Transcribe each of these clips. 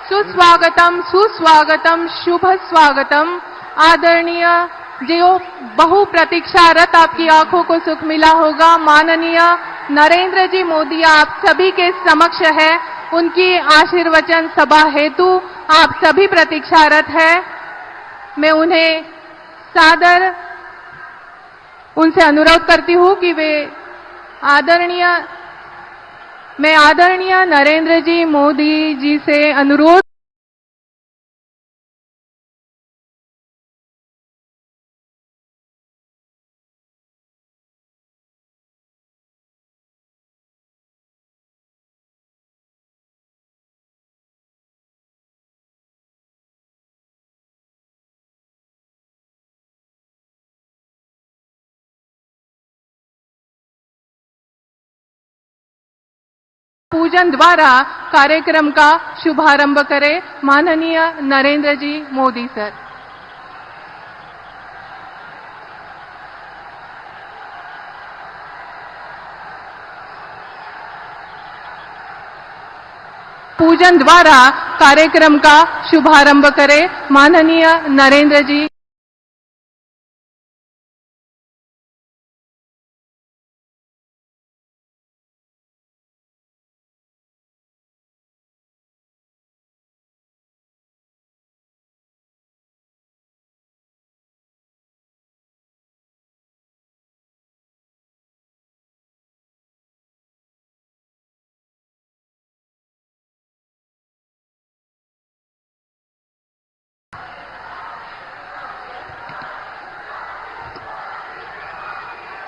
सुस्वागतम सुस्वागतम शुभ स्वागतम। आदरणीय जो बहु प्रतीक्षारत आपकी आंखों को सुख मिला होगा, माननीय नरेंद्र जी मोदी आप सभी के समक्ष है। उनकी आशीर्वचन सभा हेतु आप सभी प्रतीक्षारत है। मैं उन्हें सादर उनसे अनुरोध करती हूं कि वे आदरणीय नरेंद्र जी मोदी जी से अनुरोध पूजन द्वारा कार्यक्रम का शुभारंभ करें। माननीय नरेंद्र जी मोदी सर। पूजन द्वारा कार्यक्रम का शुभारंभ करें। माननीय नरेंद्र जी।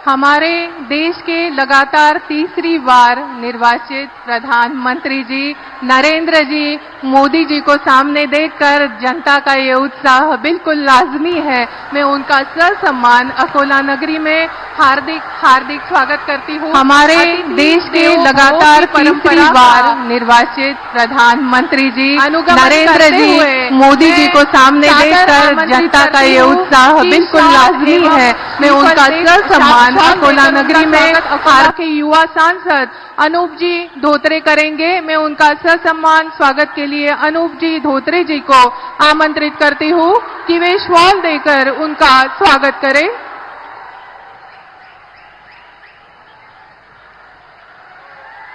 हमारे देश के लगातार तीसरी बार निर्वाचित प्रधानमंत्री जी नरेंद्र जी मोदी जी को सामने देखकर जनता का ये उत्साह बिल्कुल लाजमी है। मैं उनका ससम्मान अकोला नगरी में हार्दिक स्वागत करती हूँ। हमारे देश के लगातार तीसरी बार निर्वाचित प्रधानमंत्री जी नरेंद्र जी मोदी जी को सामने देखकर जनता का ये उत्साह बिल्कुल लाजमी है। मैं उनका ससम्मान अकोला नगरी में अखाड़ा के युवा सांसद अनूप जी धोत्रे करेंगे। मैं उनका ससम्मान स्वागत के लिए अनूप जी धोत्रे जी को आमंत्रित करती हूँ कि वे शॉल देकर उनका स्वागत करें।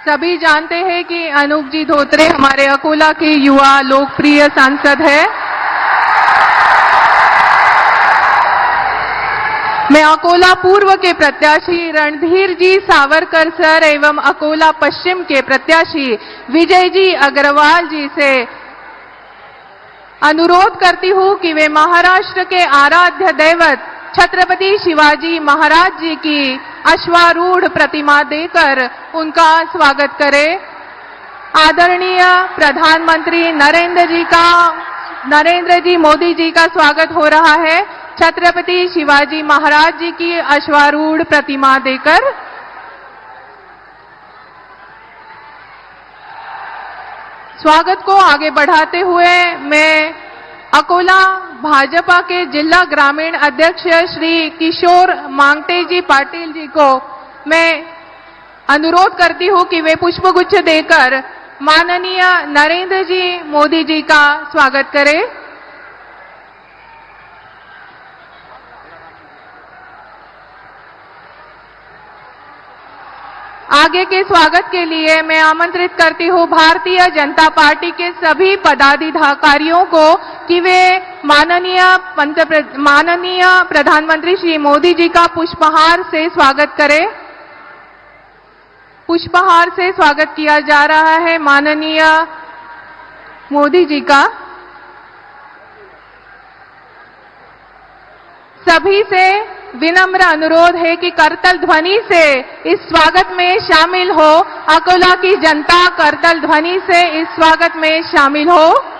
सभी जानते हैं कि अनूप जी धोत्रे हमारे अकोला के युवा लोकप्रिय सांसद है। मैं अकोला पूर्व के प्रत्याशी रणधीर जी सावरकर सर एवं अकोला पश्चिम के प्रत्याशी विजय जी अग्रवाल जी से अनुरोध करती हूं कि वे महाराष्ट्र के आराध्य दैवत छत्रपति शिवाजी महाराज जी की अश्वारूढ़ प्रतिमा देकर उनका स्वागत करें। आदरणीय प्रधानमंत्री नरेंद्र जी मोदी जी का स्वागत हो रहा है छत्रपति शिवाजी महाराज जी की अश्वारूढ़ प्रतिमा देकर। स्वागत को आगे बढ़ाते हुए मैं अकोला भाजपा के जिला ग्रामीण अध्यक्ष श्री किशोर मांगटे जी पाटिल जी को मैं अनुरोध करती हूं कि वे पुष्पगुच्छ देकर माननीय नरेंद्र जी मोदी जी का स्वागत करें। आगे के स्वागत के लिए मैं आमंत्रित करती हूं भारतीय जनता पार्टी के सभी पदाधिकारियों को कि वे माननीय प्रधानमंत्री श्री मोदी जी का पुष्पहार से स्वागत करें। पुष्पहार से स्वागत किया जा रहा है माननीय मोदी जी का। सभी से विनम्र अनुरोध है कि करतल ध्वनि से इस स्वागत में शामिल हो। अकोला की जनता करतल ध्वनि से इस स्वागत में शामिल हो।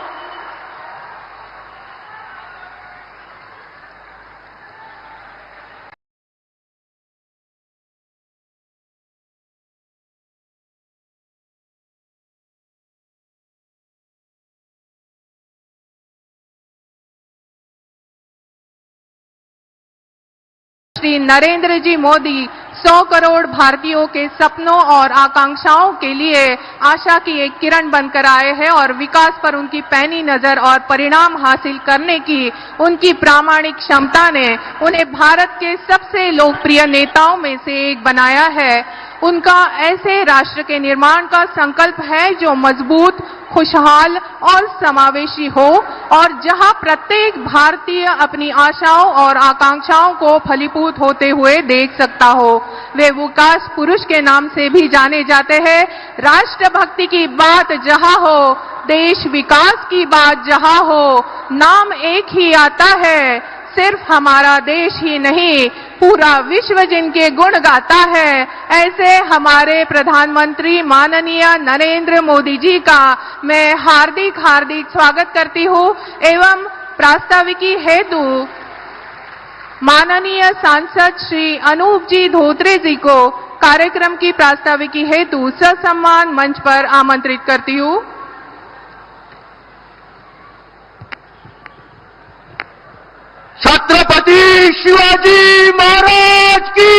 श्री नरेंद्र जी मोदी 100 करोड़ भारतीयों के सपनों और आकांक्षाओं के लिए आशा की एक किरण बनकर आए हैं और विकास पर उनकी पैनी नजर और परिणाम हासिल करने की उनकी प्रामाणिक क्षमता ने उन्हें भारत के सबसे लोकप्रिय नेताओं में से एक बनाया है। उनका ऐसे राष्ट्र के निर्माण का संकल्प है जो मजबूत, खुशहाल और समावेशी हो और जहां प्रत्येक भारतीय अपनी आशाओं और आकांक्षाओं को फलीभूत होते हुए देख सकता हो। वे विकास पुरुष के नाम से भी जाने जाते हैं। राष्ट्रभक्ति की बात जहां हो, देश विकास की बात जहां हो, नाम एक ही आता है, सिर्फ हमारा देश ही नहीं पूरा विश्व जिनके गुण गाता है। ऐसे हमारे प्रधानमंत्री माननीय नरेंद्र मोदी जी का मैं हार्दिक हार्दिक स्वागत करती हूं एवं प्रास्ताविकी हेतु माननीय सांसद श्री अनूप जी धोत्रे जी को कार्यक्रम की प्रास्ताविकी हेतु ससम्मान मंच पर आमंत्रित करती हूं। छत्रपति शिवाजी महाराज की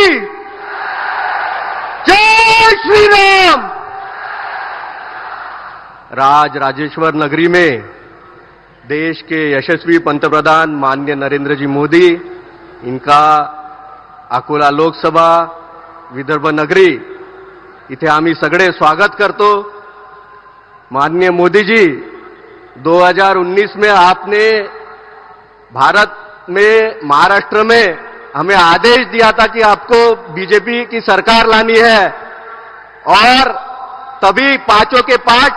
जय श्री राम। राजेश्वर नगरी में देश के यशस्वी पंतप्रधान माननीय नरेंद्र जी मोदी, इनका अकोला लोकसभा विदर्भ नगरी इथे आम्ही सगळे स्वागत करतो। माननीय मोदी जी, 2019 में आपने भारत में, महाराष्ट्र में हमें आदेश दिया था कि आपको बीजेपी की सरकार लानी है और तभी पांचों के पांच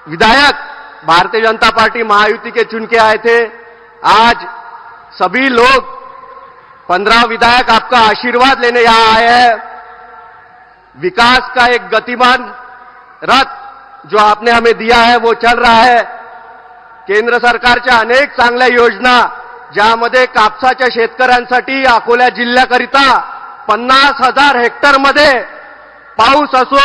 विधायक भारतीय जनता पार्टी महायुति के चुन के आए थे। आज सभी लोग 15 विधायक आपका आशीर्वाद लेने यहां आए हैं। विकास का एक गतिमान रथ जो आपने हमें दिया है वो चल रहा है। केंद्र सरकारच्या अनेक चांगल्या योजना ज्यामध्ये कापसाच्या शेतकऱ्यांसाठी अकोला जिल्ह्याकरिता 50,000 हेक्टरमध्ये पाऊस असो,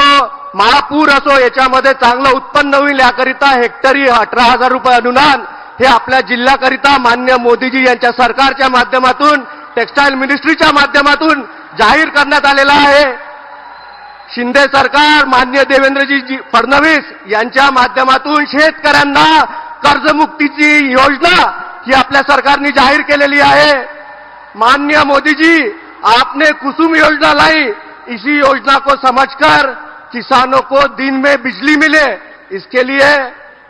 महापूर असो, याच्यामध्ये चांगलं उत्पन्न होईल याकरिता हेक्टरी 18,000 रुपये अनुदान हे आपल्या जिल्ह्याकरिता माननीय मोदीजी यांच्या सरकारच्या माध्यमातून, टेक्सटाईल मिनिस्ट्रीच्या माध्यमातून जाहीर करण्यात आलेला आहे। शिंदे सरकार माननीय देवेंद्रजी फडणवीस यांच्या माध्यमातून शेतकऱ्यांना कर्जमुक्तीची योजना ही आपल्या सरकारने जाहीर केलेली आहे। माननीय मोदी जी, आपने कुसुम योजना लाई, इसी योजना को समझकर किसानों को दिन में बिजली मिले, इसके लिए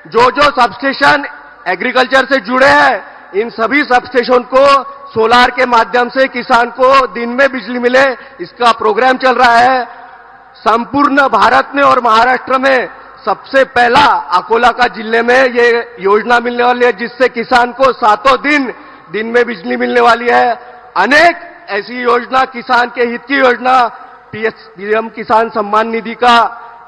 जो सबस्टेशन एग्रीकल्चर से जुड़े हैं, इन सभी सबस्टेशन को सोलार के माध्यम से किसान को दिन में बिजली मिले, इसका प्रोग्राम चल रहा है। संपूर्ण भारत में और महाराष्ट्र में सबसे पहला अकोला का जिले में ये योजना मिलने वाली है, जिससे किसान को 7 दिन में बिजली मिलने वाली है। अनेक ऐसी योजना, किसान के हित की योजना, पीएम किसान सम्मान निधि का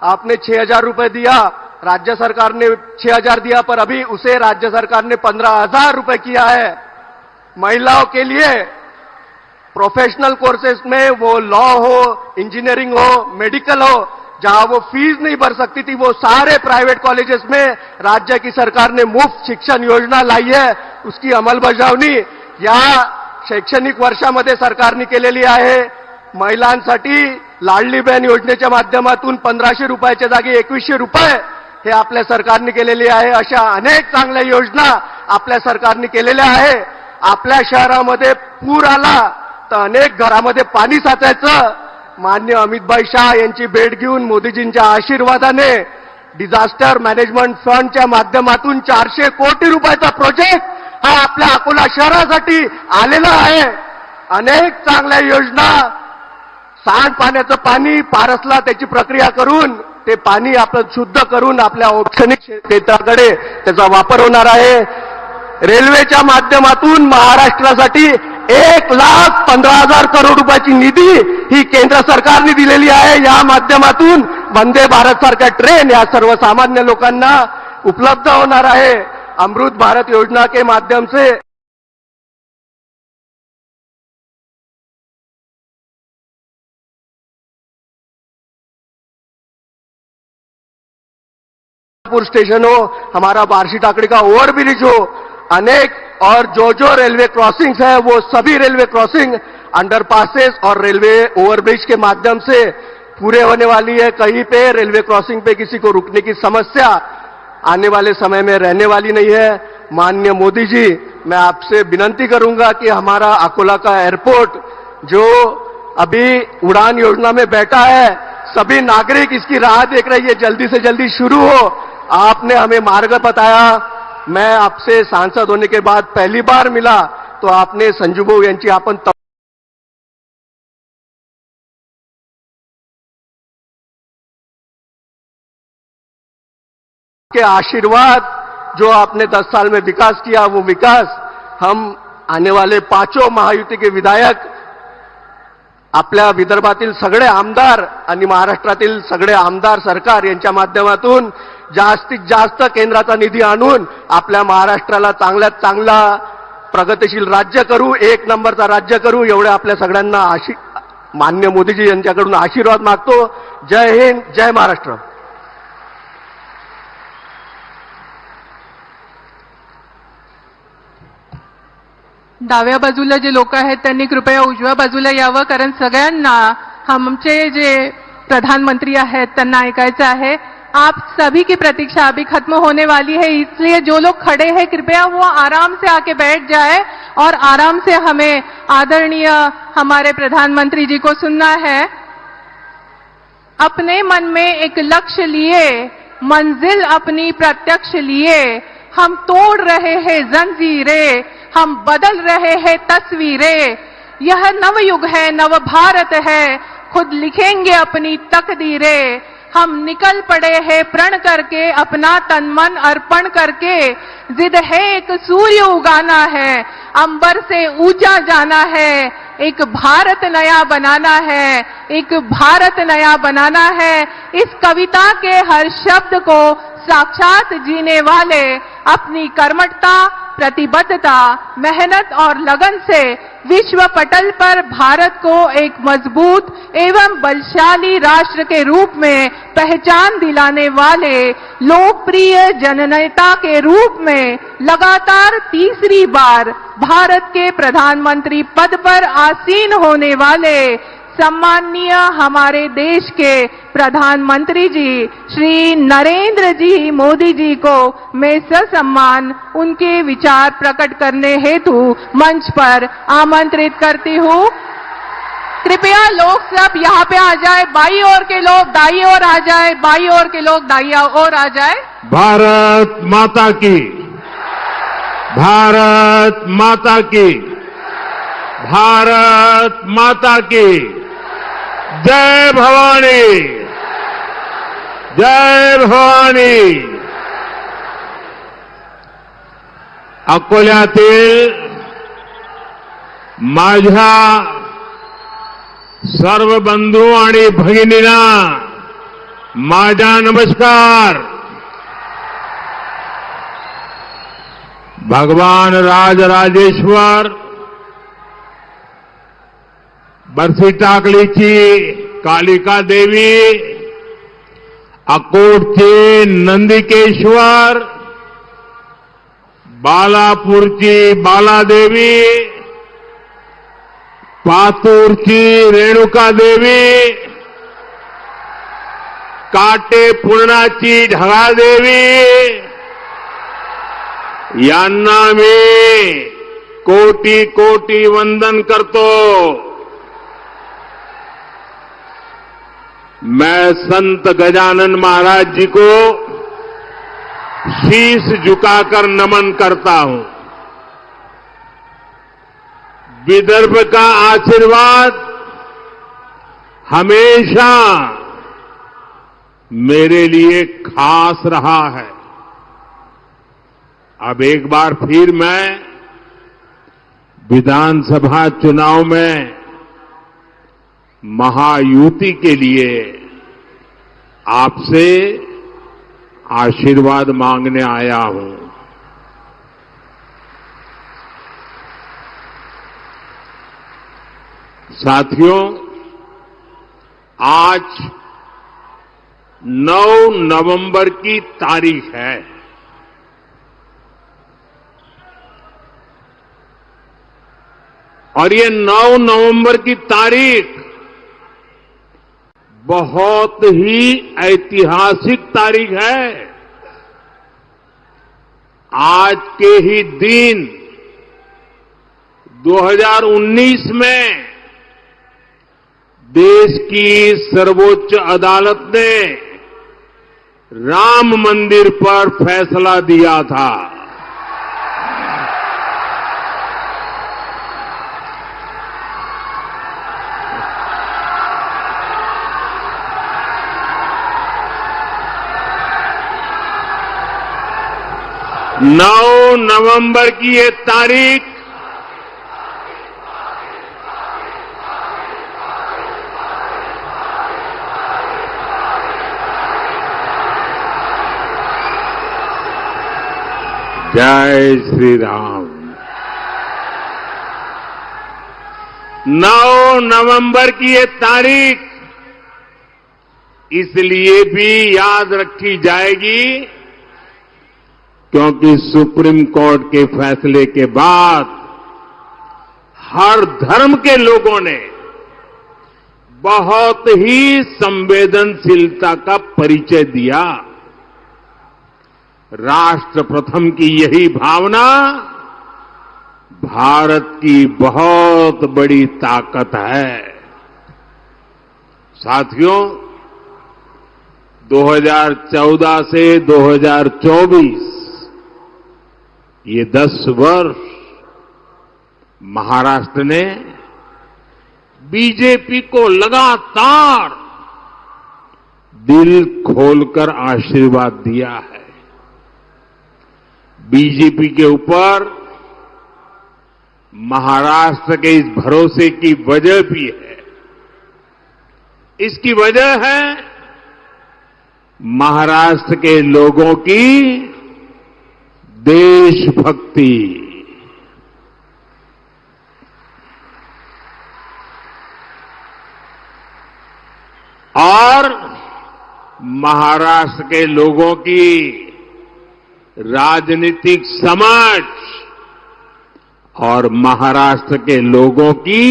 आपने 6,000 रुपए दिया, राज्य सरकार ने 6,000 दिया, पर अभी उसे राज्य सरकार ने 15,000 रुपए किया है। महिलाओं के लिए प्रोफेशनल कोर्सेज में, वो लॉ हो, इंजीनियरिंग हो, मेडिकल हो, जहां वो फीस नहीं भर सकती थी, वो सारे प्राइवेट कॉलेजेस में राज्य की सरकार ने मुफ्त शिक्षण योजना लाई है। उसकी अंमलबजावणी या शैक्षणिक वर्षामध्ये सरकारने केलेली आहे। महिलांसाठी लाडली बहीण योजनेच्या माध्यमातून 1,500 रुपयाच्या जागी 2,100 रुपये हे आपल्या सरकारने केलेली आहे। अशा अनेक चांगल्या योजना आपल्या सरकारने केलेल्या आहे। आपल्या शहरामध्ये पूर आला तर अनेक घरामध्ये पाणी साचायचं, माननीय अमितभाई शाह यांची भेट घेऊन मोदीजींच्या आशीर्वादाने डिझास्टर मॅनेजमेंट फंडच्या माध्यमातून 400 कोटी रुपयाचा प्रोजेक्ट हा आपल्या अकोला शहरासाठी आलेला आहे। अनेक चांगल्या योजना, सांडपाण्याचं पाणी पारसला त्याची प्रक्रिया करून ते पाणी आपण शुद्ध करून आपल्या औष्णिक क्षेत्राकडे त्याचा वापर होणार आहे। रेल्वेच्या माध्यमातून महाराष्ट्रासाठी 1,15,000 करोड रुपयाची निधी ही केंद्र सरकारने दिलेली आहे। या माध्यमातून वंदे भारत सारख्या ट्रेन या सर्वसामान्य लोकांना उपलब्ध होणार आहे। अमृत भारत योजना के माध्यम से स्टेशन हो, हमारा बार्शी टाकड़ी का ओवरब्रिज हो, अनेक और जो रेलवे क्रॉसिंग्स है वो सभी रेलवे क्रॉसिंग अंडरपासेस और रेलवे ओवरब्रिज के माध्यम से पूरे होने वाली है। कहीं पे रेलवे क्रॉसिंग पे किसी को रुकने की समस्या आने वाले समय में रहने वाली नहीं है। माननीय मोदी जी, मैं आपसे विनती करूंगा कि हमारा अकोला का एयरपोर्ट जो अभी उड़ान योजना में बैठा है, सभी नागरिक इसकी राह देख रही है, जल्दी से जल्दी शुरू हो। आपने हमें मार्ग बताया। मैं आपसे सांसद होने के बाद पहली बार मिला तो आपने संजू भाऊ यांची आपण के आशीर्वाद जो आपने 10 साल में विकास किया, वो विकास हम आने वाले 5 महायुती के विधायक, आपल्या विदर्भातील सगळे आमदार आणि महाराष्ट्रातील सगळे आमदार सरकार यांच्या माध्यमातून जास्तीत जास्त केंद्राचा निधी आणून आपल्या महाराष्ट्राला चांगल्यात चांगला प्रगतिशील राज्य करू, 1 नंबरचा राज्य करू, एवढे आपल्या सगळ्यांना माननीय मोदीजी यांच्याकडून आशीर्वाद मागतो। जय हिंद, जय महाराष्ट्र। डाव्या बाजूला जे लोक आहेत त्यांनी कृपया उजव्या बाजूला यावं, कारण सगळ्यांना आमचे जे प्रधानमंत्री आहेत त्यांना ऐकायचं है। आप सभी की प्रतीक्षा अभी खत्म होने वाली है, इसलिए जो लोग खड़े हैं कृपया वो आराम से आके बैठ जाए और आराम से हमें आदरणीय हमारे प्रधानमंत्री जी को सुनना है। अपने मन में एक लक्ष्य लिए, मंजिल अपनी प्रत्यक्ष लिए, हम तोड़ रहे हैं जंजीरें, हम बदल रहे हैं तस्वीरें। यह नवयुग है, नव भारत है, खुद लिखेंगे अपनी तकदीरें। हम निकल पड़े हैं प्रण करके, अपना तन मन अर्पण करके। जिद है एक सूर्य उगाना है, अंबर से ऊंचा जाना है, एक भारत नया बनाना है, एक भारत नया बनाना है। इस कविता के हर शब्द को साक्षात जीने वाले अपनी कर्मठता, प्रतिबद्धता, मेहनत और लगन से विश्व पटल पर भारत को एक मजबूत एवं बलशाली राष्ट्र के रूप में पहचान दिलाने वाले लोकप्रिय जननेता के रूप में लगातार तीसरी बार भारत के प्रधानमंत्री पद पर आसीन होने वाले सम्माननीय हमारे देश के प्रधानमंत्री जी श्री नरेंद्र जी मोदी जी को मैं ससम्मान उनके विचार प्रकट करने हेतु मंच पर आमंत्रित करती हूँ। कृपया लोग सब यहाँ पे आ जाए, बाई ओर के लोग दाई ओर आ जाए, बाई ओर के लोग दाई ओर आ जाए। भारत माता की, भारत माता की, भारत माता की जय भवानी, जय भवानी। अकोल्यातील माझ्या सर्व बंधू आणि भगिनींना माझा नमस्कार। भगवान राजराजेश्वर बरसी टाकलीची कालिका देवी, अकोटचे नंदिकेश्वर, बालापूरची बालादेवी, पातूरची रेणुका देवी, काटेपूर्णाची ढगादेवी यांना मी कोटी कोटी वंदन करतो। मैं संत गजानन महाराज जी को शीश झुकाकर नमन करता हूं। विदर्भ का आशीर्वाद हमेशा मेरे लिए खास रहा है। अब एक बार फिर मैं विधानसभा चुनाव में महायुति के लिए आपसे आशीर्वाद मांगने आया हूं। साथियों, आज 9 नवंबर की तारीख है। और ये 9 नवंबर की तारीख बहुत ही ऐतिहासिक तारीख है। आज के ही दिन 2019 में देश की सर्वोच्च अदालत ने राम मंदिर पर फैसला दिया था। नौ नवंबर की ये तारीख जय श्री राम। 9 नवंबर की ये तारीख इसलिए भी याद रखी जाएगी क्योंकि सुप्रीम कोर्ट के फैसले के बाद हर धर्म के लोगों ने बहुत ही संवेदनशीलता का परिचय दिया। राष्ट्र प्रथम की यही भावना भारत की बहुत बड़ी ताकत है। साथियों, 2014 से 2024 ये 10 वर्ष महाराष्ट्र ने बीजेपी को लगातार दिल खोलकर आशीर्वाद दिया है। बीजेपी के ऊपर महाराष्ट्र के इस भरोसे की वजह भी है। इसकी वजह है महाराष्ट्र के लोगों की देशभक्ति। और महाराष्ट्र के लोगों की राजनीतिक समझ और महाराष्ट्र के लोगों की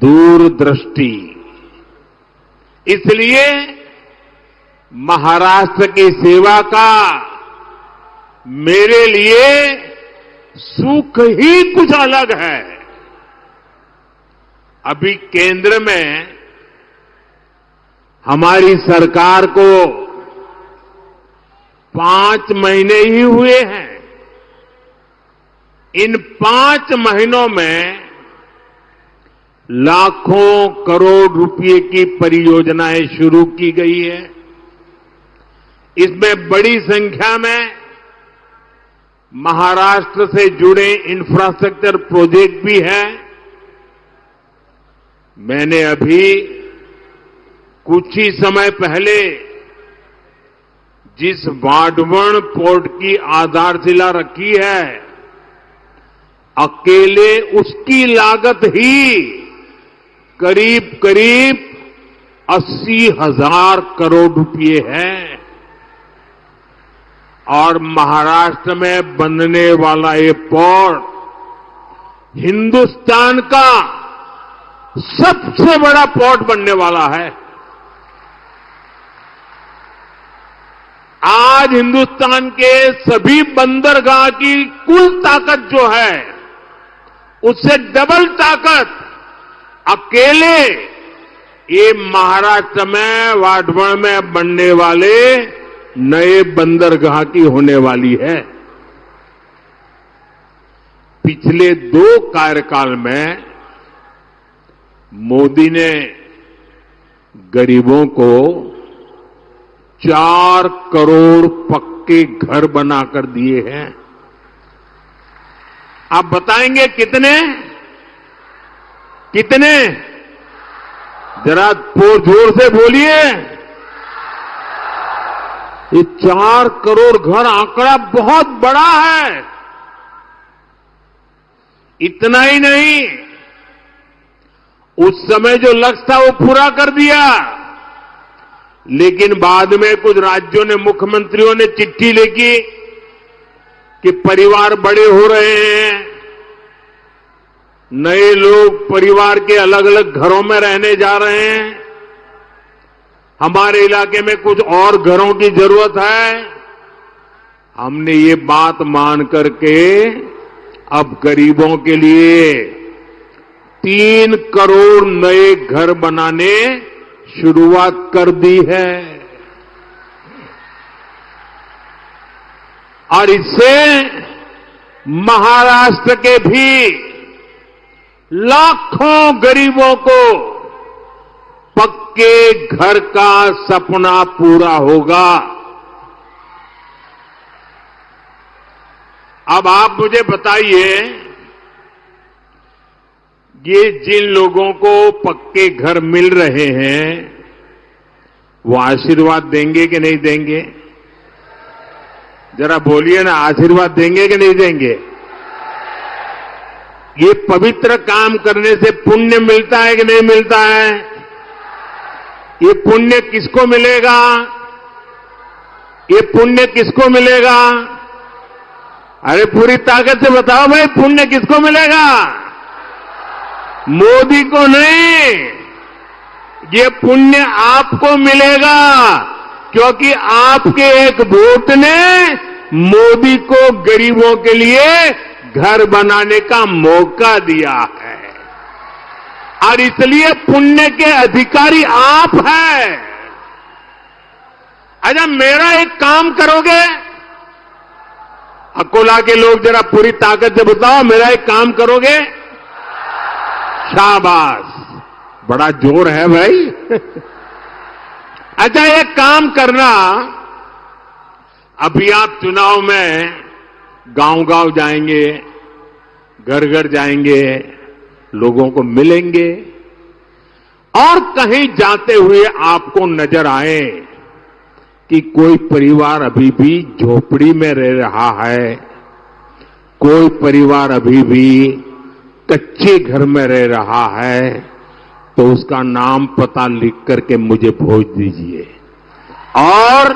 दूरदृष्टि। इसलिए महाराष्ट्र की सेवा का मेरे लिए सुख ही कुछ अलग है। अभी केंद्र में हमारी सरकार को 5 महीने ही हुए हैं। इन 5 महीनों में लाखों करोड़ रुपए की परियोजनाएं शुरू की गई है। इसमें बड़ी संख्या में महाराष्ट्र से जुड़े इंफ्रास्ट्रक्चर प्रोजेक्ट भी हैं। मैंने अभी कुछ ही समय पहले जिस वाढवण पोर्ट की आधारशिला रखी है, अकेले उसकी लागत ही करीब करीब 80,000 करोड़ रुपए है। और महाराष्ट्र में बनने वाला ये पोर्ट हिंदुस्तान का सबसे बड़ा पोर्ट बनने वाला है। आज हिंदुस्तान के सभी बंदरगाह की कुल ताकत जो है, उससे डबल ताकत अकेले ये महाराष्ट्र में वाढवण में बनने वाले नए बंदरगाह की होने वाली है। पिछले 2 कार्यकाल में मोदी ने गरीबों को 4 करोड़ पक्के घर बनाकर दिए हैं। आप बताएंगे कितने? कितने? जरा जोर से बोलिए। ये 4 करोड़ घर आंकड़ा बहुत बड़ा है। इतना ही नहीं, उस समय जो लक्ष्य था वो पूरा कर दिया, लेकिन बाद में कुछ राज्यों ने, मुख्यमंत्रियों ने चिट्ठी लिखी कि परिवार बड़े हो रहे हैं, नए लोग परिवार के अलग अलग घरों में रहने जा रहे हैं। हमारे इलाके में कुछ और घरों की जरूरत है। हमने ये बात मान करके अब गरीबों के लिए 3 करोड़ नए घर बनाने शुरुआत कर दी है और इससे महाराष्ट्र के भी लाखों गरीबों को पक्के घर का सपना पूरा होगा। अब आप मुझे बताइए, ये जिन लोगों को पक्के घर मिल रहे हैं वो आशीर्वाद देंगे कि नहीं देंगे? जरा बोलिए ना, आशीर्वाद देंगे कि नहीं देंगे? ये पवित्र काम करने से पुण्य मिलता है कि नहीं मिलता है? ये पुण्य किसको मिलेगा? ये पुण्य किसको मिलेगा? अरे पूरी ताकत से बताओ भाई, पुण्य किसको मिलेगा? मोदी को नहीं, ये पुण्य आपको मिलेगा, क्योंकि आपके एक वोट ने मोदी को गरीबों के लिए घर बनाने का मौका दिया है और इसलिए पुण्य के अधिकारी आप हैं। अच्छा, मेरा एक काम करोगे? अकोला के लोग जरा पूरी ताकत से बताओ, मेरा एक काम करोगे? शाबाश, बड़ा जोर है भाई। अच्छा, एक काम करना, अभी आप चुनाव में गांव-गांव जाएंगे, घर-घर जाएंगे, लोगों को मिलेंगे और कहीं जाते हुए आपको नजर आए कि कोई परिवार अभी भी झोपड़ी में रह रहा है, कोई परिवार अभी भी कच्चे घर में रह रहा है, तो उसका नाम पता लिख करके मुझे भेज दीजिए और